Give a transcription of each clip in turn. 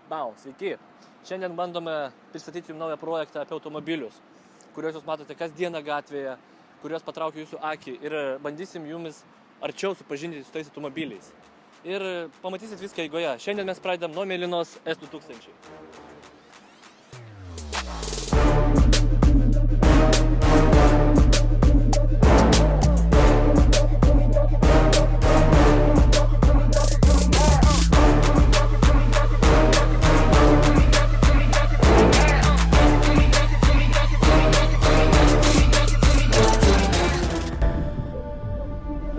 Sveiki. Šiandien bandome pristatyti jums naują projektą apie automobilius, kuriuos jūs matote kasdieną gatvėje, kuriuos patraukia jūsų akį ir bandysim jumis arčiau supažindinti su tais automobiliais. Ir pamatysit viską eigoje. Šiandien mes pradedam nuo mėlynos S2000.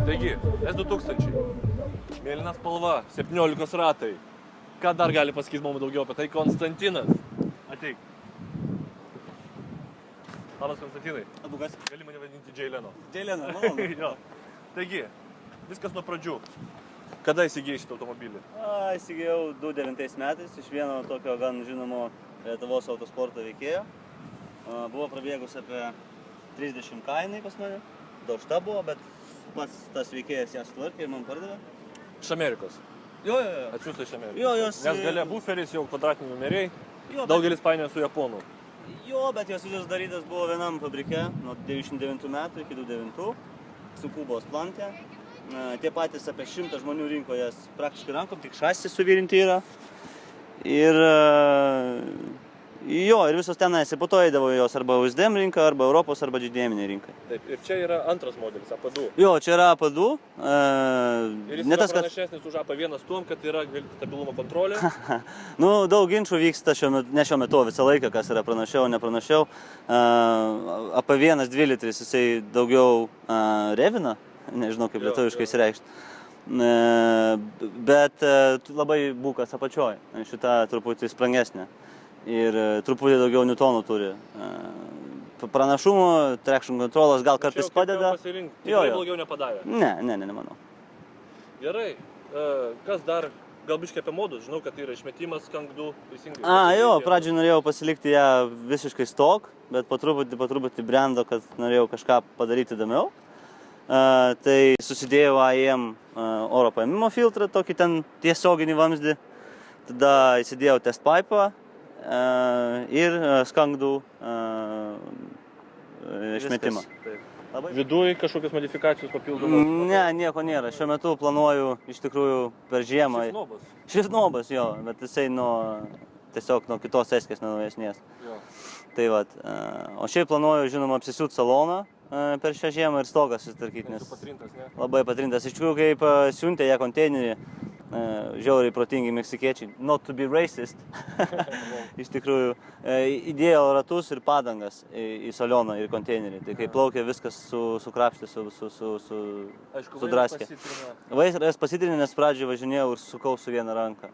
Taigi, S2000, mėlyna spalva, 17 ratai. Ką dar gali pasakyti mums daugiau apie tai? Konstantinas. Ateik. Labas, Konstantinai. Abukas. Gali mane vadinti Džeileno. Džeileno, malonu. Jo. Taigi, viskas nuo pradžių. Kada įsigijai šitą automobilį? Įsigijau 2009 metais iš vieno tokio gan žinomo Lietuvos autosporto veikėjo. Buvo prabėgus apie 30 kainai pas mane. Daužta buvo, bet pats tas veikėjas ją sutvarkė ir man pardavė. Iš Amerikos. Jo. Atsiųsta iš Amerikos. Jo, jos... Nes gale buferis, jau kvadratiniai numeriai. Jo, Daugelis painioja su japonų. Jo, bet jos visos darytas buvo vienam fabrike nuo 99 metų iki 2009 su Kubos plante. Tie patys apie 100 žmonių rinko jas praktiškai rankom, tik šasi suvirinti yra. Ir jo, ir visos tenais, po to eidavo jos arba USDM rinką, arba Europos, arba GDM-inė rinka. Taip, ir čia yra antras modelis, AP2. Jo, čia yra AP2. Ir jis yra pranašesnis už AP1 tuom, kad yra stabilumo kontrolė. Nu, daug ginčų vyksta ne šiuo metu, visą laiką, kas yra pranašiau, nepranašiau. AP1 2 litris, jisai daugiau revina, nežinau kaip lietuviškai išreikšti. Bet labai būkas apačioj, šita truputį sprangesnė. Ir truputį daugiau newtonų turi. Pranašumų, traction controlas gal kartais padeda. Tikrai blogiau nepadarė? Ne, nemanau. Gerai. Kas dar? Gal biškai apie modus? Žinau, kad yra išmetimas Skunk 2 teisingai. Jo, pradžioj norėjau pasilikti ją visiškai stok, bet po truputį brendo, kad norėjau kažką padaryti įdomiau. Tai susidėjau AEM oro paėmimo filtrą, tokį ten tiesioginį vamzdį. Tada įsidėjau test pipe'ą. Ir Skunk 2 išmetimą. Viduj kažkokios modifikacijos papildomos? Ne, nieko nėra. Šiuo metu planuoju iš tikrųjų per žiemą. Šifnobas, jo, bet jisai tiesiog nuo kitos eskės, nuo naujesnės. Tai vat. O šiaip planuoju, žinoma, apsisiūt saloną per šią žiemą ir stogas susitvarkyti, nes labai patrintas. Iš tikrųjų, kaip siuntė ją konteinerį, žiauriai protingi meksikiečiai, not to be racist, iš tikrųjų, įdėjo ratus ir padangas į salioną ir konteinerį. Tai kai plaukė, viskas sukrapštė, sudraskė. Vairas pasitrinė, nes pradžioje važinėjau ir sukau su viena ranka.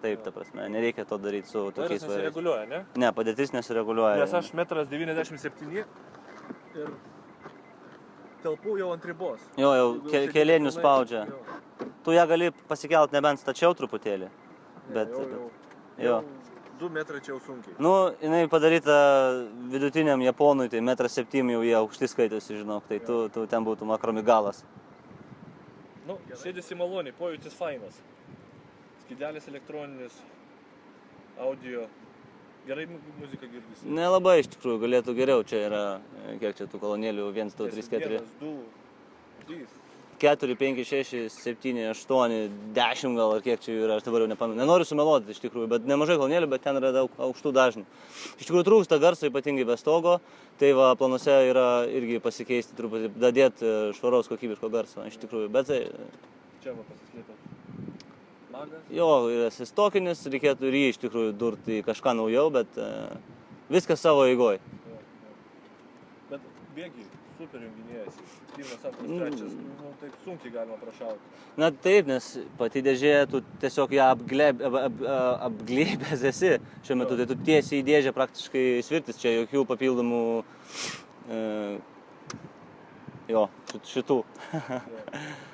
Taip, ta prasme, nereikia to daryti su tokiais vairais. Nesireguliuoja, ne? Ne, padėtis nesireguliuoja. Nes aš 1,97 m ir telpu jau ant ribos. Jo, kelėnių spaudžia. Tu ją gali pasikelt nebent stačiau truputėlį. Jau 2 metrai čia jau sunkiai. Nu, jinai padaryta vidutiniam japonui, tai 1,7 m jau jie aukšti skaitosi, žinok, tai tu ten būtum akromigalas. Nu, sėdėsi maloniai, pojūtis fainas. Skidelis elektroninis, audio. Gerai muzika girdisi? Nelabai iš tikrųjų, galėtų geriau. Čia yra, kiek čia tų kolonėlių, 1, 2, 3, 4. 1, 2, 3. 4, 5, 6, 7, 8, 10 gal ar kiek čia yra, aš dabar jau nepamenu. Nenoriu sumeluoti iš tikrųjų, bet nemažai kolonėlių, bet ten yra daug aukštų dažnių. Iš tikrųjų trūksta garso, ypatingai be stogo, tai va planuose yra irgi pasikeisti truputį, dadėti švaraus kokybiško garso, iš tikrųjų, bet tai... Čia va pasislėpė. Magas? Jo, yra stokinis, reikėtų ir jį iš tikrųjų durti kažką naujau, bet viskas savo eigoj. Bet bėgi, super junginėjasi. 1, 2, 3, taip sunkiai galima prašauti. Na taip, nes pati dėžė, tu tiesiog ją apglėbęs esi šiuo metu, tai tu tiesiai į dėžę praktiškai svirtis, čia jokių papildomų šitų.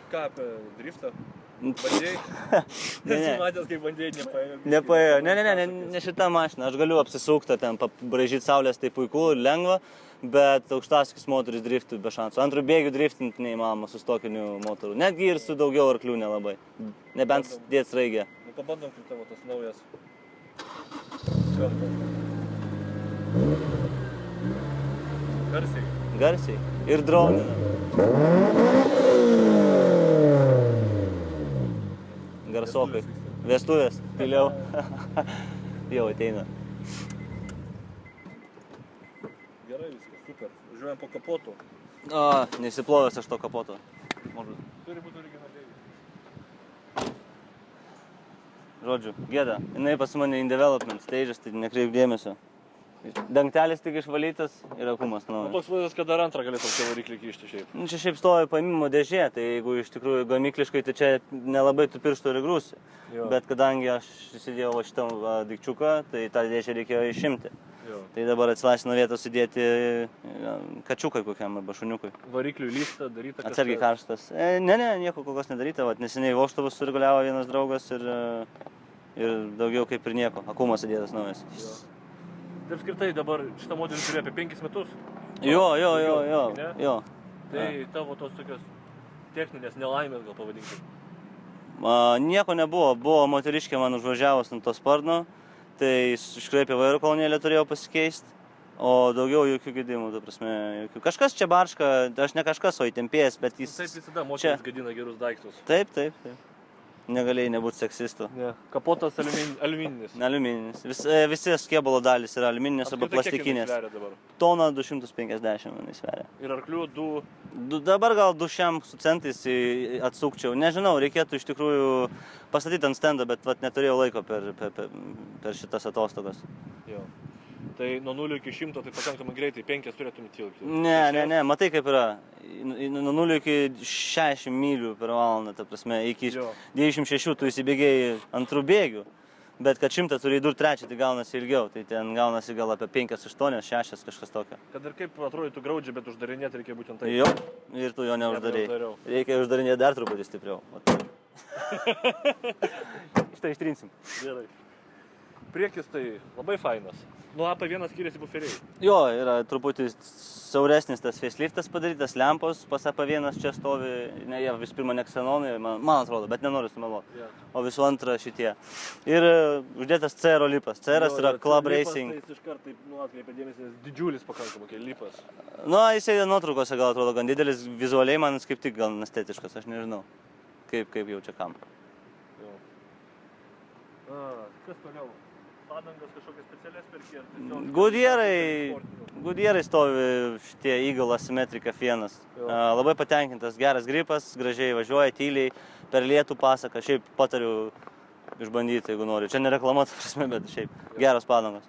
Ką apie driftą? Bandėjai? Nesi matęs, kaip bandėjai, nepaėjo. Ne šita mašina, aš galiu apsisukti, ten pabraižyti saulės, tai puiku, lengva. Bet aukštaskis motoris driftui be šansų. Antrų bėgių driftinti neįmanoma su stokiniu motoru. Netgi ir su daugiau arklių nelabai. Nebent dėt sraigę. Pabandom, kaip tavo tas naujas Skrenda. Garsiai. Garsiai. Ir dronina. Garsokai. Vestuvės. Tyliau. Jau ateina. Gerai viskas, super. Važiuojam po kapotu. Nesiplovęs aš to kapoto. Turi būti originaliai. Žodžiu, gėda. Jinai pas mane in development stage'as, tai nekreip dėmesio. Dangtelis tik išvalytas ir akumas naujas. Toks vaizdas, kad dar antrą galėtum čia variklį kišti šiaip. Čia šiaip stovi paėmimo dėžė, tai jeigu iš tikrųjų gamykliškai, tai čia nelabai tų pirštų ir grūsi. Bet kadangi aš įsidėjau va šitą daikčiuką, tai tą dėžę reikėjo išimti. Tai dabar atsilaisvino vietos įdėti kačiukai kokiam arba šuniukui. Variklių lystą daryta kažkas? Atsargiai karštas. Ne, nieko kol kas nedaryta. Neseniai vožtuvus sureguliavo vienas draugas ir daugiau kaip ir nieko. Akumas įdėtas naujas. Tai apskritai dabar šitą modelį turi apie 5 metus? Jo. Tai tavo tos tokios techninės nelaimės gal pavadinkim? Nieko nebuvo. Buvo moteriškė man užvažiavus ant to sparno. Tai iškraipė vairo kolonėlę turėjau pasikeisti, o daugiau jokių gedimų, ta prasme, jokių. Kažkas čia barška, aš ne kažkas, o įtempėjęs, bet jis... Taip visada moteris gadina gerus daiktus. Taip. Negalėjai nebūti seksistu. Ne. Kapotas aliumininis. Aliumininis. Visi skėbalo dalys yra aliumininės arba plastikinės. Apskritai, kiek jis sveria dabar? Toną 250 man sveria. Ir arklių 2? Dabar gal 200 su centais atsukčiau. Nežinau, reikėtų iš tikrųjų pastatyti ant stendą, bet neturėjau laiko per šitas atostogas. Jo. Tai nuo 0 iki 100 tai pakankamai greitai 5 turėtum įtilpti. Ne, matai kaip yra. Nuo 0 iki 60 mylių per valandą, ta prasme, iki 96 tu įsibėgėjai antrų bėgių. Bet kad 100 turi įdur 3, tai gaunasi ilgiau. Tai ten gaunasi gal apie 5, 8, 6, kažkas tokio. Kad ir kaip atrodytų graudžiai, bet uždarinėti reikia būtent taip. Jo, ir tu jo neuždarėjai. Reikia uždarinėti dar truputį stipriau. Šitą ištrinsim. Gerai. Priekis tai labai fainas. Nuo AP1 skiriasi buferiai. Jo, yra truputį siauresnis tas faceliftas padarytas, lempos pas AP1 čia stovi, ne, jie vis pirma ne ksenonai, man atrodo, bet nenoriu sumeluoti. O visų antra šitie. Ir uždėtas CR lipas. CR yra Club Racing. Tai jis iš karto atkreipia dėmesį, nes didžiulis pakankamai lipas. Jisai nuotraukose gal atrodo gan didelis, vizualiai man jis kaip tik gal estetiškas, aš nežinau, kaip jau čia kam. Kas toliau? Padangas kažkokias specialias perki ar tiesiog? Goodyearai stovi šitie Eagle Asymmetric F1. Labai patenkintas, geras gripas, gražiai važiuoja, tyliai, per lietų pasaka. Šiaip patariu išbandyti, jeigu nori. Čia ne reklama, ta prasme, bet šiaip geros padangos.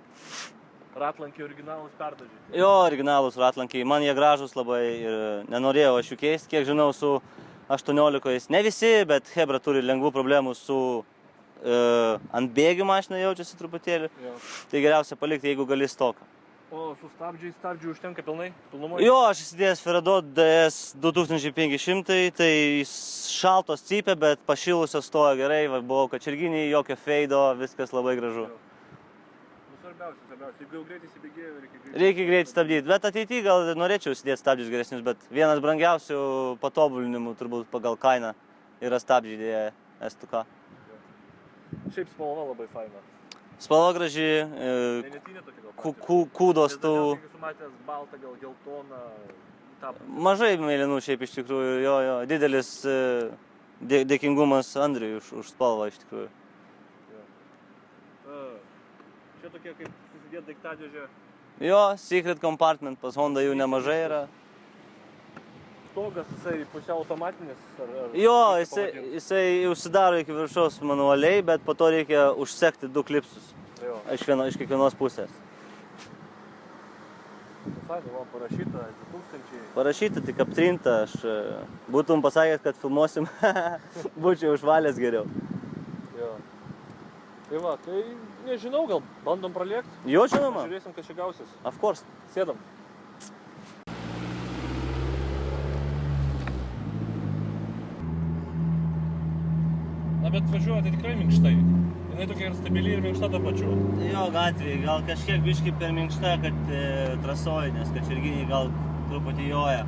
Ratlankiai originalūs perdažyti? Jo, originalūs ratlankiai. Man jie gražus labai ir nenorėjau aš jų keisti. Kiek žinau, su 18, ne visi, bet Hebra turi lengvų problemų su ant bėgių mašina jaučiasi truputėlį, tai geriausia palikti, jeigu gali stoką. O su stabdžiai užtenka pilnai? Pilnumoje? Jo, aš įsidėjęs Ferradot DS 2500, tai šaltos cypia, bet pašilusios stoja gerai, buvau kačerginiai, jokio feido, viskas labai gražu. Svarbiausia, jeigu jau greitai įsibėgėjo, reikia greitai stabdyti, bet ateityje gal norėčiau įsidėti stabdžius geresnius, bet vienas brangiausių patobulinimų turbūt pagal kainą yra stabdžiai S2K. Šiaip spalva labai faina. Spalva graži, kūdos tų... Esu matęs baltą, gal geltoną. Mažai mėlynų šiaip iš tikrųjų, jo, didelis dėkingumas Andriui už spalvą iš tikrųjų. Čia tokie kaip susidėt daiktadėžė. Jo, secret compartment, pas Honda jų nemažai yra. Stogas, jisai pusiau automatinis? Jo, jisai užsidaro iki viršaus manualiai, bet po to reikia užsekti 2 klipsus iš kiekvienos pusės. Parašyta 2000. Parašyta, tik aptrinta. Aš būtum pasakęs, kad filmuosim, būčiau užvalęs geriau. Jo. Tai va, tai nežinau, gal bandom pralėkti? Jo, žinoma. Žiūrėsim, kas čia gausis. Of course. Sėdam. Na, bet važiuoja tai tikrai minkštai. Jinai tokia ir stabili ir minkšta to pačiu. Jo, gatvėje. Gal kažkiek biškai per minkšta, kad trasoji, nes kačerginiai gal truputį joja.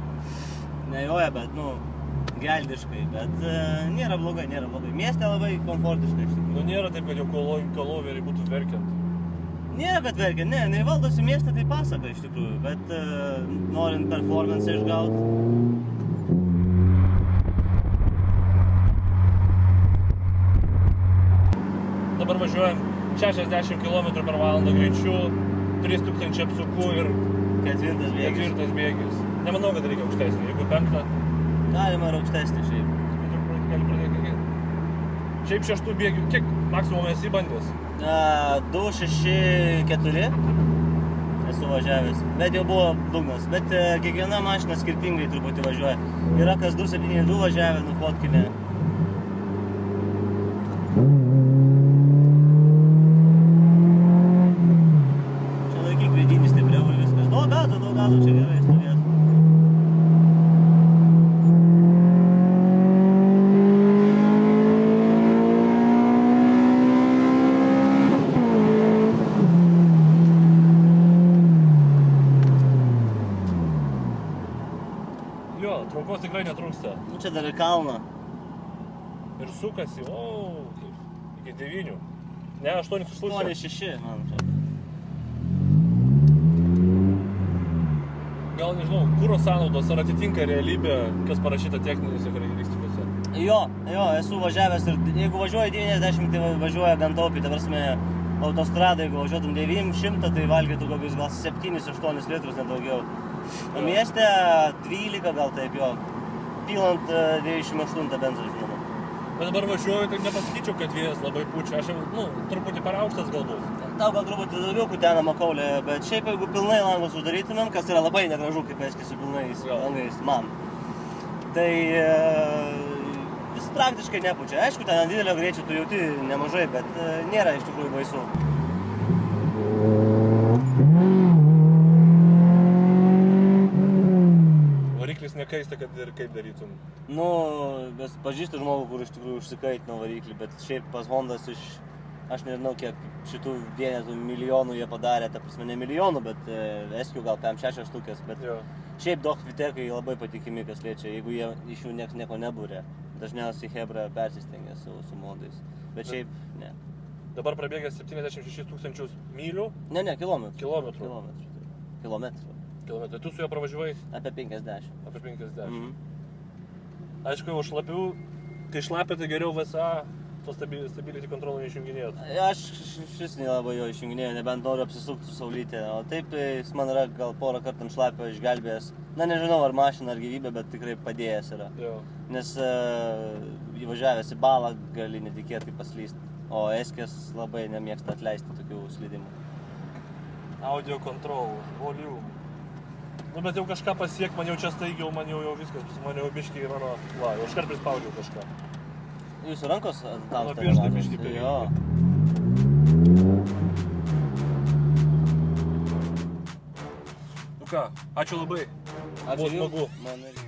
Nejoja, bet, geldiškai. Bet nėra blogai. Mieste labai komfortiškai iš tikrųjų. Nėra taip, kad jau kaloveriai būtų verkiant. Ne, bet verkia, ne, jinai valdosi miestą, tai pasaka iš tikrųjų, bet norint performance išgauti. Dabar važiuojam 60 km/h greičiu, 3000 apsukų ir ketvirtas bėgis. Nemanau, kad reikia aukštesnį, jeigu 5. Galima ir aukštesnį šiaip. Gali pradėti. Šiaip 6 bėgių, kiek maksimum esi bandęs? 2, 6, 4 esu važiavęs, bet jau buvo dugnas, bet kiekviena mašina skirtingai truputį važiuoja. Yra kas 272 važiavę, nufotkinė. Čia laikyk vedinį stipriau ir viskas. Daug gazo, čia gerai stovės. Jo, traukos tikrai netrūksta. Nu čia dar į kalną. Ir sukasi, iki 9. Ne, 8 sušlūsė. 8-6, man čia. Gal nežinau, kuro sąnaudos ar atitinka realybę, kas parašyta techninėse charakteristikose? Jo, esu važiavęs ir jeigu važiuoji 90, tai važiuoja gan taupiai, ta prasme, autostradą, jeigu važiuotum 900, tai valgytų kokius gal 7-8 litrus, nedaugiau. O mieste 12 gal taip, jo, pilant 98 benzą, žinoma. Bet dabar važiuoju, tai nepasakyčiau, kad vėjas labai pučia, aš jau, truputį per aukštas galbūt. Tau gal truputį daugiau kutena makaulė, bet šiaip jeigu pilnai langus uždarytumėm, kas yra labai negražu, kaip aiškiai su pilnais langais man, tai vis praktiškai nepučia. Aišku, ten ant didelio greičio tu jauti nemažai, bet nėra iš tikrųjų baisu. Variklis nekaista, kad ir kaip darytum. Nu, bet pažįstu žmogų, kur iš tikrųjų užsikaitino variklį, bet šiaip pas Hondas aš nežinau, kiek šitų vienetų milijonų jie padarė, ta prasme, ne milijonų, bet eskių gal 5-6 štukės, bet šiaip daug vitekai labai patikimi, kas liečia, jeigu jie iš jų nieko nebūrė. Dažniausiai Hebra persistengia su modais, bet šiaip ne. Dabar prabėgęs 76 000 mylių? Ne, kilometrų. Kilometrų. Tu su juo pravažiuoji? Apie 50. Apie 50. Aišku, jau šlapių, kai šlapia, tai geriau VSA to stability control neišjunginėt. Aš šis nelabai jo išjunginėjau, nebent noriu apsisukti su saulytė, o taip jis man yra gal porą kartų ant šlapio išgelbėjęs. Na, nežinau, ar mašina, ar gyvybė, bet tikrai padėjęs yra. Nes įvažiavęs į balą gali netikėtai paslysti, o eskės labai nemėgsta atleisti tokių slydimų. Audio control, volume. Nu, bet jau kažką pasiek, man jau čia staigiau, man jau viskas, man jau biškiai mano, jau iškart prispaudžiau kažką. Jūsų rankos tamsta? Mano pirštai biškiai per jį. Nu ką, ačiū labai. Buvo smagu. Man irgi.